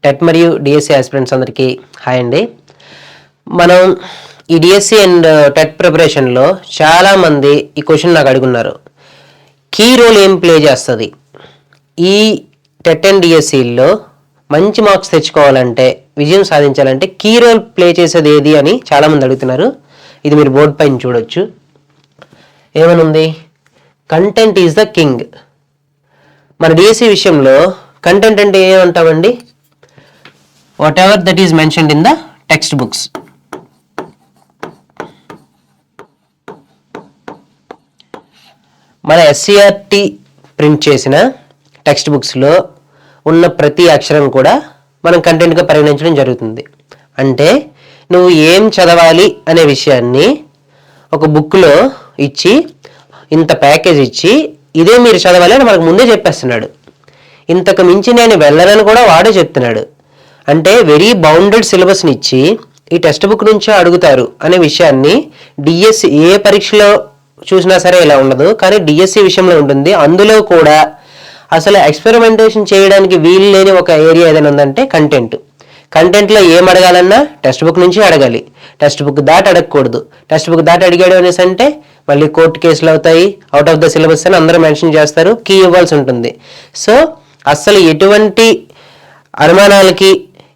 TET మరియు DSC aspirants అందరికీ hi అండి. మనం ఈ డిఎస్సి అండ్ టెట్ ప్రిపరేషన్లో చాలామంది ఈ క్వశ్చన్ నాకు అడుగున్నారు, కీ రోల్ ఏం ప్లే చేస్తుంది ఈ టెట్ అండ్ డిఎస్సిలో మంచి మార్క్స్ తెచ్చుకోవాలంటే, విజయం సాధించాలంటే కీ రోల్ ప్లే చేసేది ఏది అని చాలామంది అడుగుతున్నారు. ఇది మీరు బోర్డు పైన చూడొచ్చు. ఏమనుంది? Content is the king. మన డిఎస్సి విషయంలో కంటెంట్ అంటే ఏమంటామండి? Whatever that is mentioned in the text books. మన ఎస్సీఆర్టీ ప్రింట్ చేసిన టెక్స్ట్ బుక్స్లో ఉన్న ప్రతి అక్షరం కూడా మనం కంటెంట్గా పరిగణించడం జరుగుతుంది. అంటే నువ్వు ఏం చదవాలి అనే విషయాన్ని ఒక బుక్లో ఇచ్చి, ఇంత ప్యాకేజ్ ఇచ్చి ఇదే మీరు చదవాలి అని మనకు ముందే చెప్పేస్తున్నాడు. ఇంతకు మించి నేను వెళ్ళనని కూడా వాడే చెప్తున్నాడు. అంటే వెరీ బౌండెడ్ సిలబస్ని ఇచ్చి ఈ టెక్స్ట్ బుక్ నుంచే అడుగుతారు అనే విషయాన్ని డిఎస్సి ఏ పరీక్షలో చూసినా సరే ఇలా ఉండదు, కానీ డిఎస్సి విషయంలో ఉంటుంది. అందులో కూడా అసలు ఎక్స్పెరిమెంటేషన్ చేయడానికి వీలు లేని ఒక ఏరియా ఏదైనా ఉందంటే కంటెంట్. కంటెంట్లో ఏం అడగాలన్నా టెక్స్ట్ బుక్ నుంచి అడగాలి, టెక్స్ట్ బుక్ దాటి అడగకూడదు. టెక్స్ట్ బుక్ దాటి అడిగాడు అనేసి అంటే మళ్ళీ కోర్టు కేసులు అవుతాయి, అవుట్ ఆఫ్ ద సిలబస్ అని అందరూ మెన్షన్ చేస్తారు, కీ ఇవ్వాల్సి ఉంటుంది. సో అసలు ఎటువంటి అనుమానాలకి,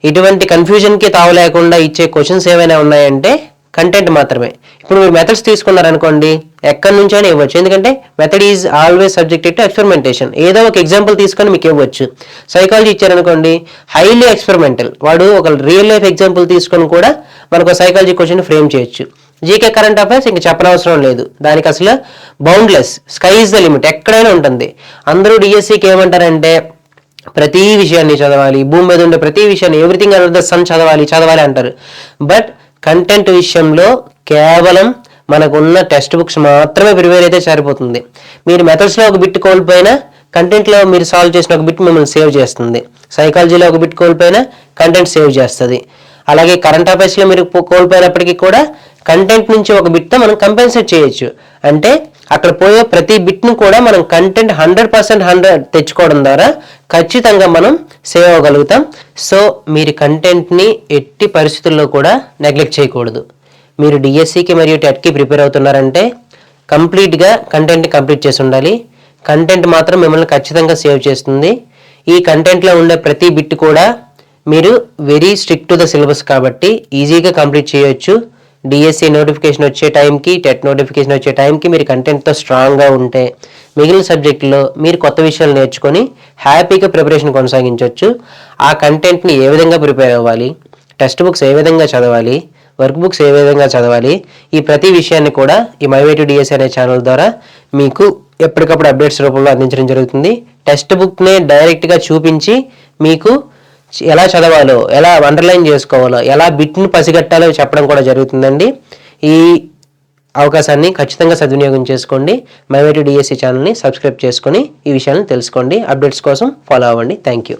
ఎటువంటి కన్ఫ్యూజన్కి తావు లేకుండా ఇచ్చే క్వశ్చన్స్ ఏమైనా ఉన్నాయంటే కంటెంట్ మాత్రమే. ఇప్పుడు మీరు మెథడ్స్ తీసుకున్నారనుకోండి, ఎక్కడి నుంచైనా ఇవ్వచ్చు. ఎందుకంటే method is always subjected to experimentation. ఏదో ఒక ఎగ్జాంపుల్ తీసుకొని మీకు ఇవ్వచ్చు. సైకాలజీ ఇచ్చారనుకోండి, హైలీ ఎక్స్పెరిమెంటల్, వాడు ఒక రియల్ లైఫ్ ఎగ్జాంపుల్ తీసుకొని కూడా మనకు సైకాలజీ క్వశ్చన్ ఫ్రేమ్ చేయొచ్చు. జీకే కరెంట్ అఫైర్స్ ఇంక చెప్పనవసరం లేదు, దానికి అసలు boundless, sky is the limit, ఎక్కడైనా ఉంటుంది. అందరూ డిఎస్సికి ఏమంటారంటే ప్రతి విషయాన్ని చదవాలి, భూమి మీద ఉండే ప్రతి విషయాన్ని, ఎవ్రీథింగ్ అండర్ ద సన్ చదవాలి అంటారు. బట్ కంటెంట్ విషయంలో కేవలం మనకున్న టెక్స్ట్ బుక్స్ మాత్రమే ప్రిపేర్ అయితే సరిపోతుంది. మీరు మెథడ్స్లో ఒక బిట్ కోల్పోయినా కంటెంట్లో మీరు సాల్వ్ చేసిన ఒక బిట్ మిమ్మల్ని సేవ్ చేస్తుంది. సైకాలజీలో ఒక బిట్ కోల్పోయినా కంటెంట్ సేవ్ చేస్తుంది. అలాగే కరెంట్ అఫైర్స్లో మీరు కోల్పోయినప్పటికీ కూడా కంటెంట్ నుంచి ఒక బిట్తో మనం కంపెన్సేట్ చేయొచ్చు. అంటే అక్కడ పోయే ప్రతి బిట్ను కూడా మనం కంటెంట్ 100% తెచ్చుకోవడం ద్వారా ఖచ్చితంగా మనం సేవ్ అవ్వగలుగుతాం. సో మీరు కంటెంట్ని ఎట్టి పరిస్థితుల్లో కూడా నెగ్లెక్ట్ చేయకూడదు. మీరు డిఎస్సికి మరియు టెట్కి ప్రిపేర్ అవుతున్నారంటే కంప్లీట్గా కంటెంట్ని కంప్లీట్ చేసి ఉండాలి. కంటెంట్ మాత్రం మిమ్మల్ని ఖచ్చితంగా సేవ్ చేస్తుంది. ఈ కంటెంట్లో ఉండే ప్రతి బిట్ కూడా మీరు very strict to the syllabus కాబట్టి ఈజీగా కంప్లీట్ చేయొచ్చు. డిఎస్సి నోటిఫికేషన్ వచ్చే టైంకి, టెట్ నోటిఫికేషన్ వచ్చే టైంకి మీరు కంటెంట్తో స్ట్రాంగ్గా ఉంటే మిగిలిన సబ్జెక్టులో మీరు కొత్త విషయాలు నేర్చుకొని హ్యాపీగా ప్రిపరేషన్ కొనసాగించవచ్చు. ఆ కంటెంట్ని ఏ విధంగా ప్రిపేర్ అవ్వాలి, టెక్స్ట్ బుక్స్ ఏ విధంగా చదవాలి, వర్క్ బుక్స్ ఏ విధంగా చదవాలి, ఈ ప్రతి విషయాన్ని కూడా ఈ మై వే టు డిఎస్సి అనే ఛానల్ ద్వారా మీకు ఎప్పటికప్పుడు అప్డేట్స్ రూపంలో అందించడం జరుగుతుంది. టెక్స్ట్ బుక్నే డైరెక్ట్గా చూపించి మీకు ఎలా చదవాలో, ఎలా అండర్లైన్ చేసుకోవాలో, ఎలా బిట్ను పసిగట్టాలో చెప్పడం కూడా జరుగుతుందండి. ఈ అవకాశాన్ని ఖచ్చితంగా సద్వినియోగం చేసుకోండి. మై వే టు డిఎస్సి ఛానల్ని సబ్స్క్రైబ్ చేసుకొని ఈ విషయాలను తెలుసుకోండి. అప్డేట్స్ కోసం ఫాలో అవ్వండి. Thank you.